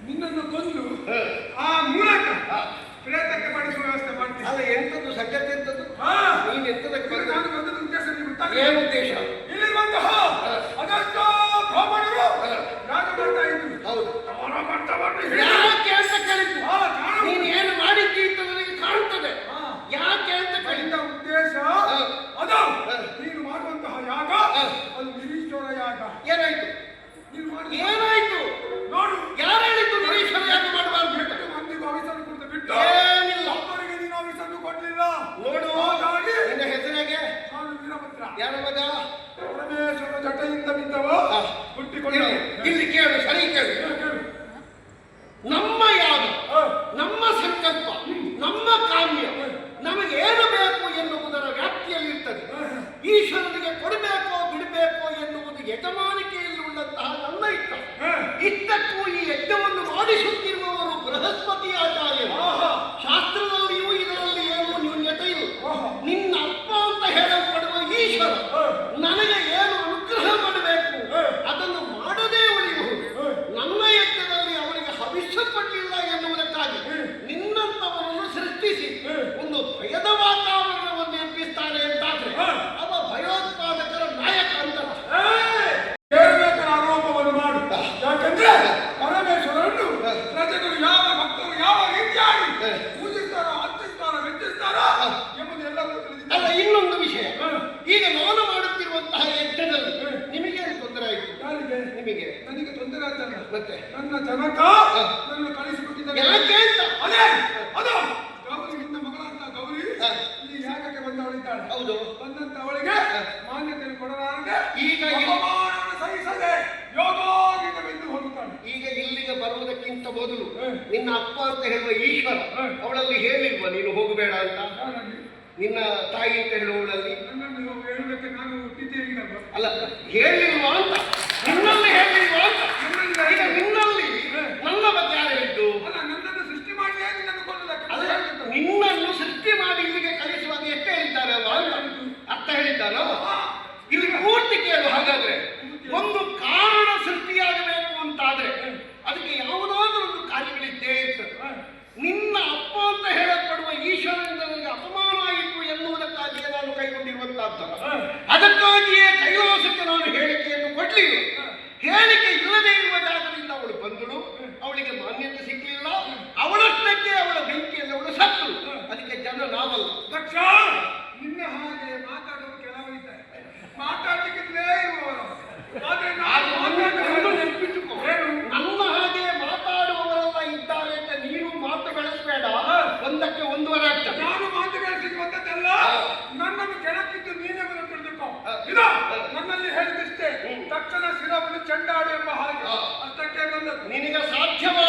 ನಿನ್ನನ್ನು ಕೊಂದು ಆ ಮೂಲಕ ಪ್ರೇತಕ್ಕೆ ಪಡಿಸುವ ವ್ಯವಸ್ಥೆ ಮಾಡ್ತೀನಿ. ಅಲ್ಲ ಎಂತದ್ದು ಸಜ್ಜತೆ ಎಂತದ್ದು? ನೀನು ಎಂತದಕ್ಕೆ ನಾನು ಬಂದದ ಉದ್ದೇಶ ಏನು ಉದ್ದೇಶ? ಇಲ್ಲಿರುವಂತಹ ಅದೆಷ್ಟೋ ಬ್ರಾಹ್ಮಣರು ಯಾಗ ಮಾಡ್ತಾ ಇದ್ರು. ಹೌದು, ಅವರ ಮಟ್ಟವನ್ನು ಯಾಕೆ ಅಂತ ಕೇಳಿದ್ದು. ನೀನು ಏನು ಮಾಡಿದ್ದಿ ಅಂತ ನನಗೆ ಕಾಣುತ್ತದೆ. ಯಾಕೆ ಅಂತ ಕೇಳಿದ ಉದ್ದೇಶ ಅದು ನೀನು ಮಾಡುವಂತಹ ಯಾಗ ಅದು ನಿರೀಶ್ವರ ಯಾಗ. ಏನಾಯ್ತು? ಏನಾಯ್ತು ನೋಡು, ಯಾರು ಹೇಳಿದ್ದು ನಿರೀಶ್ವರ ಯಾಗ ಮಾಡಬಾರ್ದು? ಮಂದಿಗೂ ಅವಿಸನ್ನು ಕೊಟ್ಟು ಬಿಟ್ಟು ಏನಿಲ್ಲ, ಒಬ್ಬರಿಗೆ ನೀನು ಅವಿಸನ್ನು ಕೊಡ್ಲಿಲ್ಲ. ನೋಡು, ಹಾಗಾಗಿ ನಿನ್ನ ಹೆಸರಿಗೆ ನಾನು ವೀರಭದ್ರ. ಯಾರ ಮಗ? ಪರಮೇಶ್ವರ ಜಟೆಯಿಂದ ಬಿದ್ದವ ಹುಟ್ಟಿಕೊಂಡ. ಇಲ್ಲಿ ಕೇಳು, ಸರಿ ಕೇಳು. ನಮ್ಮ ಯಾಗ, ನಮ್ಮ ಸಂಕಲ್ಪ, ನಮ್ಮ ಕಾಮ್ಯ, ನಮಗೆ ಏನು ಬೇಕು ಎನ್ನುವುದರ ವ್ಯಾಪ್ತಿಯಲ್ಲಿರ್ತದೆ. ಈಶ್ವರನಿಗೆ ಕೊಡಬೇಕೋ ಬಿಡಬೇಕೋ ಎನ್ನುವುದು ಯಜಮಾನಿಕೆಯಲ್ಲಿ ಉಳ್ಳಂತಹ ನನ್ನ ಇಷ್ಟ. ಇಷ್ಟಕ್ಕೂ ಈ ಯಜ್ಞವನ್ನು ಮಾಡಿಸುತ್ತಿರುವವರು ಬೃಹಸ್ಪತಿ ಆಚಾರ್ಯರು. ಶಾಸ್ತ್ರದಲ್ಲಿಯೂ ಇದರಲ್ಲಿ ಏನು ನ್ಯೂನ್ಯತೆ ಇಲ್ಲ. ನಿನ್ನ ಅಪ್ಪ ಅಂತ ಹೇಳಲ್ಪಡುವ ಈಶ್ವರ ನನಗೆ ಏನು ಅನುಗ್ರಹ ಮಾಡಬೇಕು ಅದನ್ನು ಮಾಡದೇ ಉಳಿಯುವುದು. ನನ್ನ ಯಜ್ಞದಲ್ಲಿ ಅವರಿಗೆ ಭವಿಷ್ಯ ಕೊಟ್ಟಿಲ್ಲ ಎನ್ನುವುದಕ್ಕಾಗಿ ನಿನ್ನಂತವರನ್ನು ಸೃಷ್ಟಿಸಿ ಒಂದು ಭಯದ ವಾತಾವರಣವನ್ನು ಎಬ್ಬಿಸ್ತಾನೆ ಅಂತಾದ್ರೆ ಅವ ಭಯೋತ್ಪಾದಕರ ನಾಯಕ ಅಂತ ಆರೋಪವನ್ನು ಮಾಡು. ಯಾಕಂದ್ರೆ ಪರಮೇಶ್ವರನ್ನು ಪ್ರಜೆಗಳು ಯಾವ ಭಕ್ತರು ಯಾವ ರೀತಿಯಾಗಿ ಪೂಜಿಸ್ತಾರೋ ಅರ್ಚಿಸ್ತಾರೋ ಮೆಚ್ಚಿಸ್ತಾರೋ ಎಂಬುದೆಲ್ಲವೂ ತಿಳಿದಿದೆ. ಅಲ್ಲ, ಇನ್ನೊಂದು ವಿಷಯ, ಈಗ ನಾನು ಮಾಡುತ್ತಿರುವಂತಹ ಯಜ್ಞದಲ್ಲಿ ನಿಮಗೆ ತೊಂದರೆ ಆಯಿತು. ಯಾರಿಗೆ? ನಿಮಗೆ. ನನಗೆ ತೊಂದರೆ ಆಯ್ತಲ್ಲ. ಮತ್ತೆ ನನ್ನ ಜನಕ ನನ್ನ ಕಳಿಸಿಕೊಟ್ಟಿದ್ದಾರೆ. ಯಾಕೆ ಅಂತ? ಅದೇ ಅದು ಗೌರಿ, ನಿನ್ನ ಮಗಳಂತ ಗೌರಿ ಈ ಯಾಗಕ್ಕೆ ಬಂದವಳಿದ್ದಾಳೆ. ಹೌದು. ಬಂದಂತ ಅವಳಿಗೆ ಮಾನ್ಯತೆಯನ್ನು ಕೊಡಲಾರದೆ ಈಗ ಅವಮಾನವನ್ನು ಸಹಿಸದೆ ಯೋಗೋಗಿತವೆಂದು ಹೋಗುತ್ತಾಳೆ. ಈಗ ಇಲ್ಲಿಗೆ ಬರುವುದಕ್ಕಿಂತ ಮೊದಲು ನಿನ್ನ ಅಪ್ಪ ಅಂತ ಹೇಳುವ ಈಶ್ವರ ಅವಳಲ್ಲಿ ಹೇಳಿಲ್ವಾ ನೀನು ಹೋಗಬೇಡ ಅಂತ? ನಿನ್ನ ತಾಯಿ ಅಂತ ಹೇಳುವವಳಲ್ಲಿ ನನ್ನನ್ನು ಹೇಳುವುದಕ್ಕೆ ನಾನು ಹುಟ್ಟಿದ್ದೇನೆ ಅಲ್ಲ, ಹೇಳಿಲ್ವಾ ಅಂತ? ನಿನ್ನಲ್ಲಿ ಹೇಳಿಲ್ವಾ ಅಂತ? ಈಗ ನಿನ್ನಲ್ಲಿ ನನ್ನ ಬಗ್ಗೆ ಯಾರು ಹೇಳಿದ್ದು? ಅಲ್ಲ, ನನ್ನನ್ನು ಸೃಷ್ಟಿ ಮಾಡಿ ನಿನ್ನನ್ನು ಕೊಡುವುದಕ್ಕೆ. ಅಲ್ಲ, ನಿನ್ನನ್ನು ಸೃಷ್ಟಿ ಮಾಡಿ ಇಲ್ಲಿಗೆ ಕಳಿಸುವಾಗ ಎಷ್ಟು ಹೇಳಿದ್ದಾರೆ ಅರ್ಥ ಹೇಳಿದ್ದಾನೋ? ಇಲ್ಲಿ ಪೂರ್ತಿ ಕೇಳು. ಹಾಗಾದ್ರೆ ಒಂದು ಕಾರಣ ಸೃಷ್ಟಿಯಾಗಬೇಕು ಅಂತಾದ್ರೆ ಅದಕ್ಕೆ ಯಾವುದಾದ್ರೂ ಒಂದು ಕಾರ್ಯಗಳಿದ್ದೇ ಇರ್ತದೆ. ನಿನ್ನ ಅಪ್ಪ ಅಂತ ಹೇಳಲ್ಪಡುವ ಈಶ್ವರನಿಂದ ನನಗೆ ಅಪಮಾನ ಆಯಿತು ಎನ್ನುವುದಕ್ಕಾಗಿಯೇ ನಾನು ಕೈಗೊಂಡಿರುವಂತಹದ್ದು. ಅದಕ್ಕಾಗಿಯೇ ಕೈಲಾಸಕ್ಕೆ ನಾನು ಹೇಳಿಕೆಯನ್ನು ಕೊಡ್ಲಿಲ್ಲ. ಹೇಳಿಕೆ ಇಲ್ಲದೆ ಇರುವ ಜಾಗದಿಂದ ಅವಳು ಬಂದಳು, ಅವಳಿಗೆ ಮಾನ್ಯತೆ ಸಿಕ್ಕಲಿಲ್ಲ, ಅವಳಷ್ಟಕ್ಕೆ ಅವಳ ಬೆಂಕಿಯಲ್ಲಿ ಅವಳು ಸತ್ತಳು. ಅದಕ್ಕೆ ಜನ ನಾವಲ್ಲ. ದಕ್ಷ, ನಿನ್ನ ಹಾಗೆ ಮಾತಾಡೋರು ಕೆಲವರಿದ್ದಾರೆ, ಮಾತಾಡಲಿಕ್ಕಿದ್ದೇ ಇರುವವರು. ನೆನಪಿಟ್ಟುಕೋ, ನನ್ನ ಹಾಗೆ ಮಾತಾಡುವವರೆಲ್ಲ ಇದ್ದಾರೆ ಅಂತ ನೀನು ಮಾತು ಬೆಳೆಸಬೇಡ. ಒಂದಕ್ಕೆ ಒಂದೂವರೆ ಅರ್ಥ. ನಾನು ಮಾತು ಬೆಳೆಸಿದ್ದು ಬಂದದ್ದಲ್ಲ, ನನ್ನನ್ನು ಕೆಳಕ್ಕಿದ್ದು ನೀನೇ ಬಂದು ತಿಳಿದುಕೋ. ಇದು ನನ್ನಲ್ಲಿ ಹೇಳಿದಷ್ಟೇ, ತಕ್ಷಣ ಶಿರವನ್ನು ಚೆಂಡಾಡು ಎಂಬ ಹಾಗೆ ಅಷ್ಟಕ್ಕೆ ಬಂದದ್ದು. ನಿನಗೆ ಸಾಧ್ಯವೋ?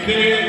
Sing,